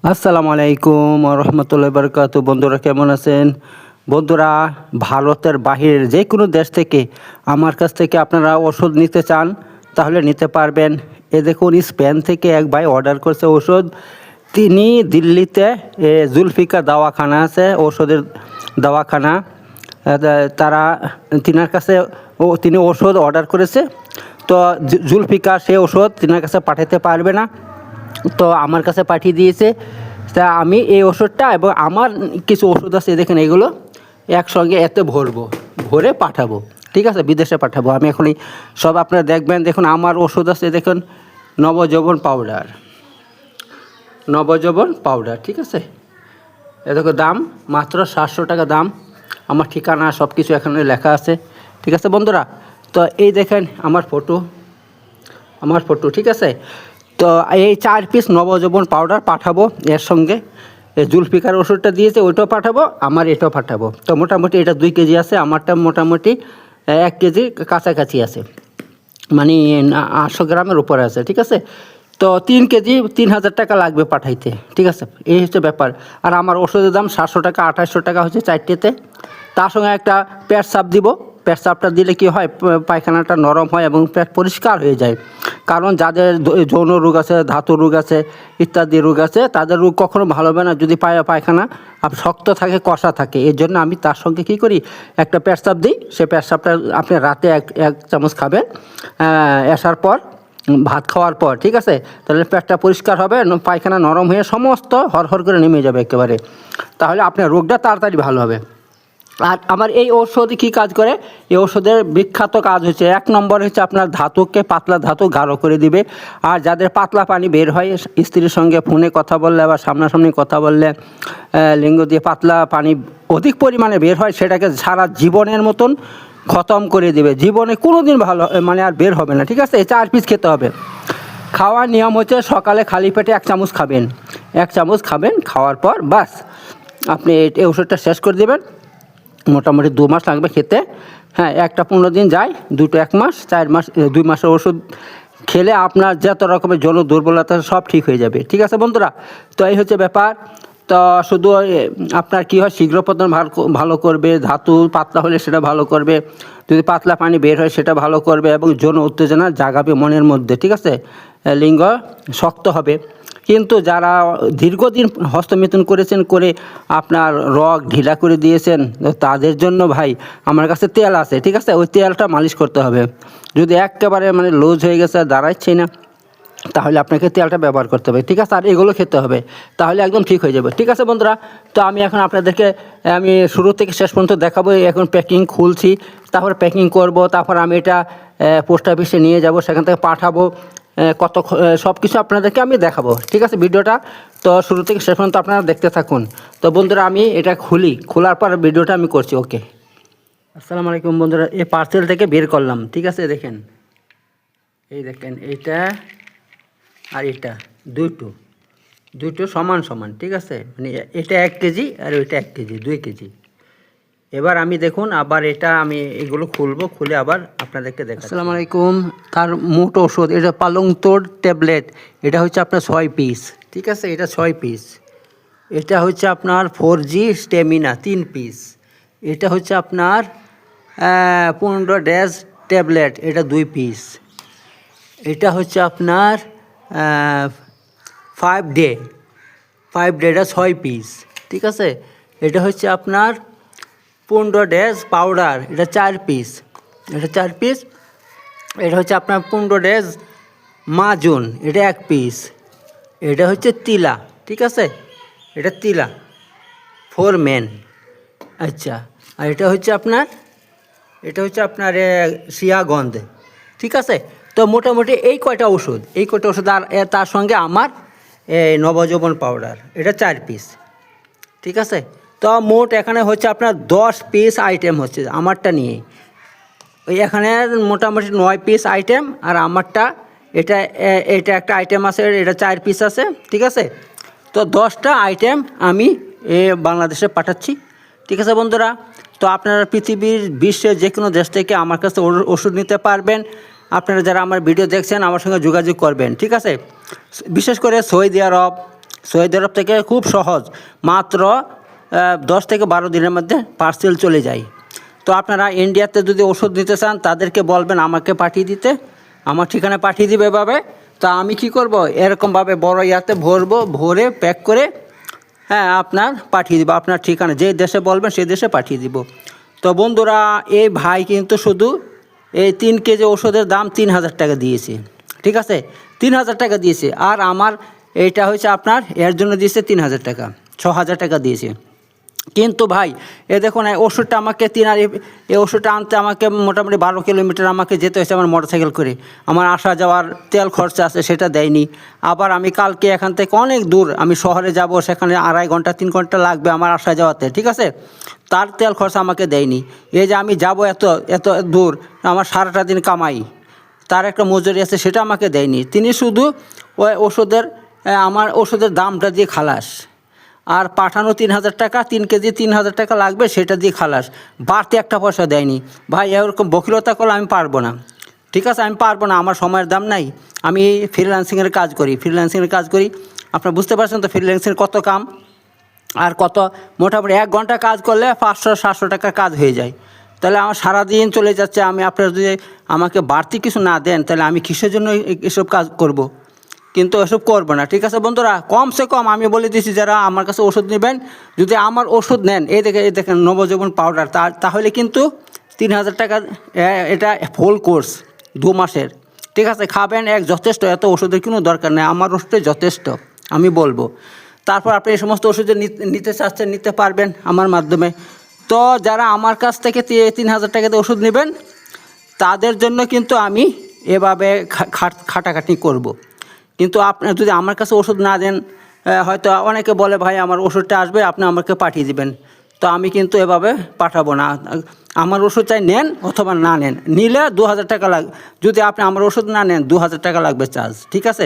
আসসালামু আলাইকুম রহমতুল্লাহ বরকাত। বন্ধুরা কেমন আছেন? বন্ধুরা, ভারতের বাহিরের যে কোনো দেশ থেকে আমার কাছ থেকে আপনারা ওষুধ নিতে চান তাহলে নিতে পারবেন। এ দেখুন, স্পেন থেকে এক ভাই অর্ডার করছে ওষুধ। তিনি দিল্লিতে জুলফিকার দাওয়াখানা আছে, ওষুধের দাওয়াখানা। তারা তিনার কাছে তিনি ওষুধ অর্ডার করেছে। তো জুলফিকার সে ওষুধ তিনার কাছে পাঠাতে পারবে না, তো আমার কাছে পাঠিয়ে দিয়েছে। তা আমি এই ওষুধটা এবং আমার কিছু ওষুধ আছে, দেখেন এগুলো একসঙ্গে এতে ভরে পাঠাবো। ঠিক আছে, বিদেশে পাঠাবো আমি এখনই সব আপনারা দেখবেন। দেখুন আমার ওষুধ আছে, দেখুন নবযৌবন পাউডার, ঠিক আছে। এ দেখো দাম মাত্র 700 টাকা দাম। আমার ঠিকানা সব কিছু এখানে লেখা আছে, ঠিক আছে বন্ধুরা। তো এই দেখেন আমার ফটো, ঠিক আছে। তো এই 4 পিস নবযৌবন পাউডার পাঠাবো, এর সঙ্গে জুলফিকার ওষুধটা দিয়েছে ওইটাও পাঠাবো, আমার এটাও পাঠাবো। তো মোটামুটি এটা 2 কেজি আছে, আমারটা মোটামুটি 1 কেজি কাছাকাছি আছে, মানে 800 গ্রামের উপরে আছে, ঠিক আছে। তো 3 কেজি 3000 টাকা লাগবে পাঠাইতে, ঠিক আছে। এই হচ্ছে ব্যাপার। আর আমার ওষুধের দাম 700 টাকা, 2800 টাকা হচ্ছে 4টেতে। তার সঙ্গে একটা পেট সাপ দিব। পেট সাপটা দিলে কি হয়, পায়খানাটা নরম হয় এবং পেট পরিষ্কার হয়ে যায়। কারণ যাদের যৌন রোগ আছে, ধাতু রোগ আছে, ইত্যাদি রোগ আছে, তাদের রোগ কখনো ভালো হবে না যদি পায়খানা শক্ত থাকে, কষা থাকে। এর জন্য আমি তার সঙ্গে কী করি, একটা পেট সাপ দিই। সে পেট সাপটা আপনি রাতে এক চামচ খাবেন, আসার পর ভাত খাওয়ার পর, ঠিক আছে। তাহলে পেটটা পরিষ্কার হবে, পায়খানা নরম হয়ে সমস্ত হরহর করে নেমে যাবে একেবারে। তাহলে আপনার রোগটা তাড়াতাড়ি ভালো হবে। আর আমার এই ঔষধ কী কাজ করে, এই ওষুধের বিখ্যাত কাজ হচ্ছে 1 নম্বর হচ্ছে আপনার ধাতুকে, পাতলা ধাতু গাঢ় করে দিবে। আর যাদের পাতলা পানি বের হয়, স্ত্রীর সঙ্গে ফোনে কথা বললে বা সামনাসামনি কথা বললে লিঙ্গ দিয়ে পাতলা পানি অধিক পরিমাণে বের হয়, সেটাকে সারা জীবনের মতন খতম করে দিবে। জীবনে কোনো দিন ভালো মানে আর বের হবে না, ঠিক আছে। এই 4 পিস খেতে হবে। খাওয়ার নিয়ম হচ্ছে সকালে খালি পেটে 1 চামচ খাবেন। 1 চামচ খাবেন, খাওয়ার পর বাস আপনি এই ওষুধটা শেষ করে দেবেন। মোটামুটি 2 মাস লাগবে খেতে। হ্যাঁ, একটা 15 দিন যায়, দুটো 1 মাস, 4 মাস, 2 মাসের ওষুধ খেলে আপনার যত রকমের যৌন দুর্বলতা সব ঠিক হয়ে যাবে, ঠিক আছে বন্ধুরা। তো এই হচ্ছে ব্যাপার। তো শুধু আপনার কী হয়, শীঘ্র পতন ভালো করবে, ধাতু পাতলা হলে সেটা ভালো করবে, যদি পাতলা পানি বের হয় সেটা ভালো করবে, এবং যৌন উত্তেজনা জাগাবে মনের মধ্যে, ঠিক আছে। লিঙ্গ শক্ত হবে। কিন্তু যারা দীর্ঘদিন হস্তমিথুন করেছেন, করে আপনার রগ ঢিলা করে দিয়েছেন, তাদের জন্য ভাই আমার কাছে তেল আছে, ঠিক আছে। ওই তেলটা মালিশ করতে হবে। যদি একেবারে মানে লুজ হয়ে গেছে, দাঁড়াচ্ছি না, তাহলে আপনাকে তেলটা ব্যবহার করতে হবে, ঠিক আছে। আর এগুলো খেতে হবে, তাহলে একদম ঠিক হয়ে যাবে, ঠিক আছে বন্ধুরা। তো আমি এখন আপনাদেরকে আমি শুরু থেকে শেষ পর্যন্ত দেখাবো। এখন প্যাকিং খুলছি, তারপর প্যাকিং করব, তারপর আমি এটা পোস্ট অফিসে নিয়ে যাব, সেখান থেকে পাঠাবো। কত সব কিছু আপনাদেরকে আমি দেখাবো, ঠিক আছে ভিডিওটা। তো শুরু থেকে শেষ পর্যন্ত আপনারা দেখতে থাকুন। তো বন্ধুরা, আমি এটা খোলার পর ভিডিওটা আমি করছি, ওকে। আসসালামু আলাইকুম বন্ধুরা, এই পার্সেল থেকে বের করলাম, ঠিক আছে। দেখেন, এই দেখেন এইটা আর এটা দুটো সমান সমান, ঠিক আছে। মানে এটা 1 কেজি আর ওইটা 1 কেজি, 2 কেজি। এবার আমি দেখুন আবার এটা আমি এগুলো খুলে আবার আপনাদেরকে দেখাচ্ছি। আসসালামু আলাইকুম। তার মোট ওষুধ এটা পালংতোর ট্যাবলেট, এটা হচ্ছে আপনার 6 পিস, ঠিক আছে। এটা 6 পিস। এটা হচ্ছে আপনার 4G স্ট্যামিনা 3 পিস। এটা হচ্ছে আপনার 15 ডেজ ট্যাবলেট, এটা 2 পিস। এটা হচ্ছে আপনার 5 ডে এটা 6 পিস, ঠিক আছে। এটা হচ্ছে আপনার 15 ডেজ পাউডার, এটা 4 পিস, এটা 4 পিস। এটা হচ্ছে আপনার 15 ডেজ মাজুন, এটা 1 পিস। এটা হচ্ছে তিলা, ঠিক আছে। এটা তিলা 4 মেন, আচ্ছা। আর এটা হচ্ছে আপনার সিয়াগন্ধ, ঠিক আছে। তো মোটামুটি এই কয়টা ওষুধ আর তার সঙ্গে আমার এই নবযৌবন পাউডার, এটা 4 পিস, ঠিক আছে। তো মোট এখানে হচ্ছে আপনার 10 পিস আইটেম হচ্ছে আমারটা নিয়ে। ওই এখানে মোটামুটি 9 পিস আইটেম, আর আমারটা এটা একটা আইটেম আছে, এটা 4 পিস আছে, ঠিক আছে। তো 10টা আইটেম আমি বাংলাদেশে পাঠাচ্ছি, ঠিক আছে বন্ধুরা। তো আপনারা বিশ্বের যে কোনো দেশ থেকে আমার কাছে ওষুধ নিতে পারবেন। আপনারা যারা আমার ভিডিও দেখছেন আমার সঙ্গে যোগাযোগ করবেন, ঠিক আছে। বিশেষ করে সৌদি আরব, সৌদি আরব থেকে খুব সহজ, মাত্র 10 থেকে 12 দিনের মধ্যে পার্সেল চলে যায়। তো আপনারা ইন্ডিয়াতে যদি ওষুধ নিতে চান তাদেরকে বলবেন আমাকে পাঠিয়ে দিতে, আমার ঠিকানা পাঠিয়ে দিবে এভাবে। তো আমি কি করব, এরকমভাবে বড় ইয়াতে ভরবো, ভরে প্যাক করে আপনার পাঠিয়ে দিব আপনার ঠিকানা, যে দেশে বলবেন সেই দেশে পাঠিয়ে দিব। তো বন্ধুরা, এই ভাই কিন্তু শুধু এই 3 কেজি ওষুধের দাম 3000 টাকা দিয়েছে, ঠিক আছে, 3000 টাকা দিয়েছে। আর আমার এইটা হচ্ছে আপনার এর জন্য দিয়েছে 3000 টাকা, 6000 টাকা দিয়েছে। কিন্তু ভাই দেখুন, এই ওষুধটা আমাকে এই ওষুধটা আনতে আমাকে মোটামুটি 12 কিলোমিটার আমাকে যেতে হয়েছে আমার মোটরসাইকেল করে। আমার আসা যাওয়ার তেল খরচা আছে, সেটা দেয়নি। আবার আমি কালকে এখান থেকে অনেক দূর আমি শহরে যাব, সেখানে 2.5 ঘন্টা 3 ঘন্টা লাগবে আমার আসা যাওয়াতে, ঠিক আছে, তার তেল খরচা আমাকে দেয়নি। এই যে আমি যাব এত এত দূর, আমার সারাটা দিন কামাই, তার একটা মজুরি আছে, সেটা আমাকে দেয়নি। তিনি শুধু ওই ওষুধের আমার ওষুধের দামটা দিয়ে খালাস, আর পাঠানো 3000 টাকা, 3 কেজি 3000 টাকা লাগবে, সেটা দিয়ে খালাস, বাড়তি একটা পয়সা দেয়নি। ভাই এরকম বকিলতা করলে আমি পারবো না, ঠিক আছে, আমি পারবো না, আমার সময়ের দাম নাই। আমি ফ্রিল্যান্সিংয়ের কাজ করি, আপনারা বুঝতে পারছেন তো ফ্রিল্যান্সিংয়ের কত কাম আর কত। মোটামুটি 1 ঘন্টা কাজ করলে 500-700 টাকার কাজ হয়ে যায়। তাহলে আমার সারাদিন চলে যাচ্ছে। আপনারা যদি আমাকে বাড়তি কিছু না দেন তাহলে আমি কিসের জন্য এসব কাজ করব? কিন্তু এসব করবো না, ঠিক আছে বন্ধুরা। কমসে কম আমি বলে দিচ্ছি, যারা আমার কাছে ওষুধ নেবেন, যদি আমার ওষুধ নেন, এই দেখেন নবজীবন পাউডার, তাহলে কিন্তু 3000 টাকা, এটা ফুল কোর্স 2 মাসের, ঠিক আছে, খাবেন, যথেষ্ট, এত ওষুধের কোনো দরকার নেই, আমার ওষুধে যথেষ্ট আমি বলবো। তারপর আপনি এই সমস্ত ওষুধ নিতে চাচ্ছেন, নিতে পারবেন আমার মাধ্যমে। তো যারা আমার কাছ থেকে 3000 টাকাতে ওষুধ নেবেন, তাদের জন্য কিন্তু আমি এভাবে খাটাখাটি করব। কিন্তু আপনি যদি আমার কাছে ওষুধ না দেন, হয়তো অনেকে বলে ভাই আমার ওষুধটা আসবে, আপনি আমাকে পাঠিয়ে দিবেন। তো আমি কিন্তু এভাবে পাঠাবো না। আমার ওষুধ চাই নেন অথবা না নেন, নিলে 2000 টাকা লাগবে। যদি আপনি আমার ওষুধ না নেন 2000 টাকা লাগবে চার্জ, ঠিক আছে।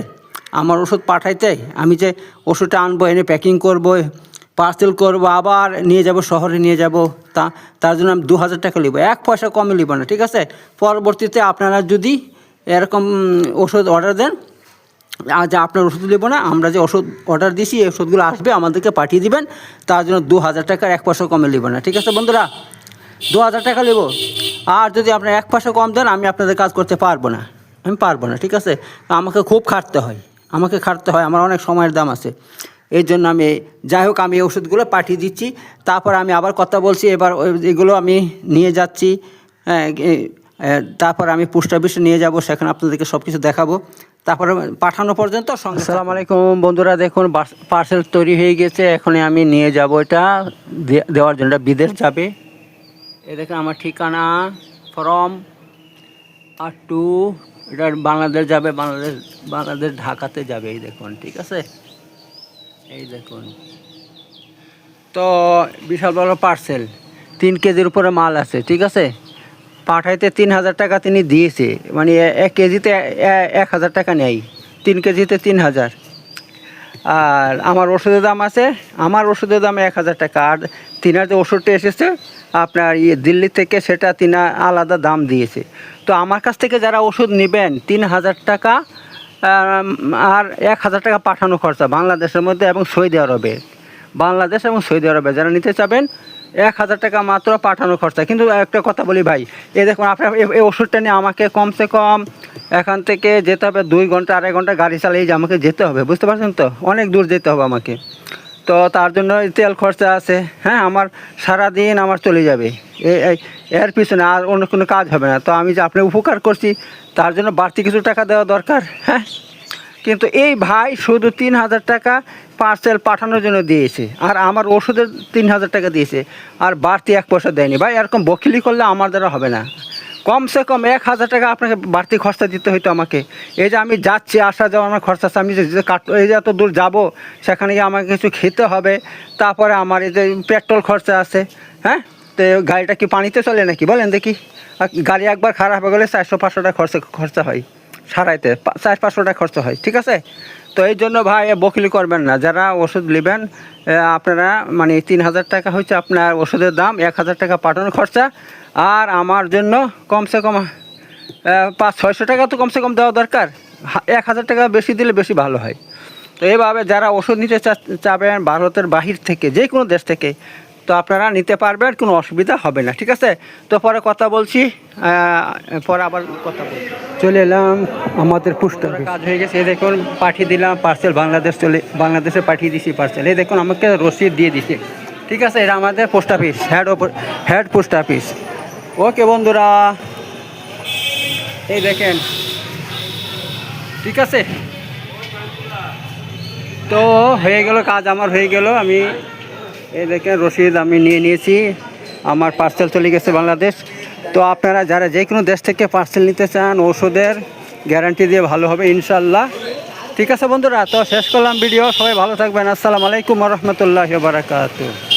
আমার ওষুধ পাঠাইতে আমি যে ওষুধটা আনবো, এনে প্যাকিং করব, পার্সেল করব, আবার নিয়ে যাব শহরে নিয়ে যাব, তার জন্য আমি 2000 টাকা নিব, 1 পয়সা কমে নিব না, ঠিক আছে। পরবর্তীতে আপনারা যদি এরকম ওষুধ অর্ডার দেন, যে আপনার ওষুধ নেবো না, আমরা যে ওষুধ অর্ডার দিছি এই ওষুধগুলো আসবে, আমাদেরকে পাঠিয়ে দিবেন, তার জন্য 2000 টাকার 1 পয়সা কমে নেব না, ঠিক আছে বন্ধুরা, 2000 টাকা নেব। আর যদি আপনার 1 পয়সা কম দেন, আমি আপনাদের কাজ করতে পারবো না, ঠিক আছে। আমাকে খুব খাটতে হয়, আমার অনেক সময়ের দাম আছে, এই জন্য আমি যাই হোক আমি এই ওষুধগুলো পাঠিয়ে দিচ্ছি। তারপর আমি আবার কথা বলছি, এবার এগুলো আমি নিয়ে যাচ্ছি, তারপর আমি পোস্ট অফিসে নিয়ে যাব, সেখানে আপনাদেরকে সব কিছু দেখাবো। তারপরে পাঠানো পর্যন্ত সঙ্গে। আসসালামু আলাইকুম বন্ধুরা, দেখুন পার্সেল তৈরি হয়ে গেছে, এখন আমি নিয়ে যাব এটা দেওয়ার জন্য, বিদেশ যাবে। এই দেখুন আমার ঠিকানা, ফ্রম আর টু, এটা বাংলাদেশ যাবে, বাংলাদেশ ঢাকাতে যাবে, এই দেখুন, ঠিক আছে, এই দেখুন। তো বিশাল বড় পার্সেল, 3 কেজির উপরে মাল আছে, ঠিক আছে। পাঠাইতে 3000 টাকা তিনি দিয়েছে, মানে 1 কেজিতে 1000 টাকা নেয়, 3 কেজিতে 3000। আর আমার ওষুধের দাম আছে, 1000 টাকা। আর তিনার যে ওষুধটা এসেছে আপনার দিল্লি থেকে, সেটা তিনা আলাদা দাম দিয়েছে। তো আমার কাছ থেকে যারা ওষুধ নেবেন 3000 টাকা আর 1000 টাকা পাঠানো খরচা বাংলাদেশের মধ্যে এবং সৌদি আরবে, যারা নিতে চাবেন 1000 টাকা মাত্র পাঠানো খরচা। কিন্তু একটা কথা বলি ভাই, দেখুন আপনার এই ওষুধটা নিয়ে আমাকে কমসে কম এখান থেকে যেতে হবে 2 ঘন্টা 2.5 ঘন্টা গাড়ি চালিয়ে যে আমাকে যেতে হবে, বুঝতে পারছেন তো, অনেক দূর যেতে হবে আমাকে। তো তার জন্য তেল খরচা আছে, আমার সারাদিন আমার চলে যাবে এর পিছনে, আর অন্য কোনো কাজ হবে না। তো আমি যে আপনার উপকার করছি, তার জন্য বাড়তি কিছু টাকা দেওয়া দরকার, কিন্তু এই ভাই শুধু 3000 টাকা পার্সেল পাঠানোর জন্য দিয়েছে, আর আমার ওষুধের 3000 টাকা দিয়েছে, আর বাড়তি 1 পয়সা দেয়নি। ভাই এরকম বকিলি করলে আমার দ্বারা হবে না, কমসে কম 1000 টাকা আপনাকে বাড়তি খরচা দিতে হইতো আমাকে। এই যে আমি যাচ্ছি, আসা যাওয়া আমার খরচা আছে, আমি যে এই যে এত দূর যাবো, সেখানে গিয়ে আমাকে কিছু খেতে হবে, তারপরে আমার এই যে পেট্রোল খরচা আছে, তো গাড়িটা কি পানিতে চলে নাকি বলেন দেখি? গাড়ি একবার খারাপ হয়ে গেলে 400-500 টাকা খরচা হয়, সারাইতে 400-500 টাকা খরচা হয়, ঠিক আছে। তো এই জন্য ভাই বকিলি করবেন না, যারা ওষুধ নেবেন আপনারা, মানে 3000 টাকা হচ্ছে আপনার ওষুধের দাম, 1000 টাকা পাঠানোর খরচা, আর আমার জন্য কমসে কম 500-600 টাকা তো কমসে কম দেওয়া দরকার, 1000 টাকা বেশি দিলে বেশি ভালো হয়। তো তো এইভাবে যারা ওষুধ নিতে চাবেন ভারতের বাহির থেকে যে কোনো দেশ থেকে, তো আপনারা নিতে পারবেন, কোনো অসুবিধা হবে না। ঠিক আছে, তো পরে কথা বলছি, পরে আবার কথা বলছি। চলে এলাম আমাদের পোস্ট অফিস, কাজ হয়ে গেছে। এই দেখুন পাঠিয়ে দিলাম পার্সেল, বাংলাদেশে পাঠিয়ে দিছি পার্সেল। এই দেখুন আমাকে রসিদ দিয়ে দিছে। ঠিক আছে, এটা আমাদের post office, head post office. Okay বন্ধুরা, এই দেখেন। ঠিক আছে, তো হয়ে গেল, কাজ আমার হয়ে গেল। আমি এই দেখেন রসিদ আমি নিয়ে নিয়েছি, আমার পার্সেল চলে গেছে বাংলাদেশ। তো আপনারা যারা যে কোনো দেশ থেকে পার্সেল নিতে চান, ওষুধের গ্যারান্টি দিয়ে ভালো হবে ইনশাল্লাহ। ঠিক আছে বন্ধুরা, তো শেষ করলাম ভিডিও। সবাই ভালো থাকবেন। আসসালামু আলাইকুম ওয়া রাহমাতুল্লাহি ওয়া বারাকাতুহু।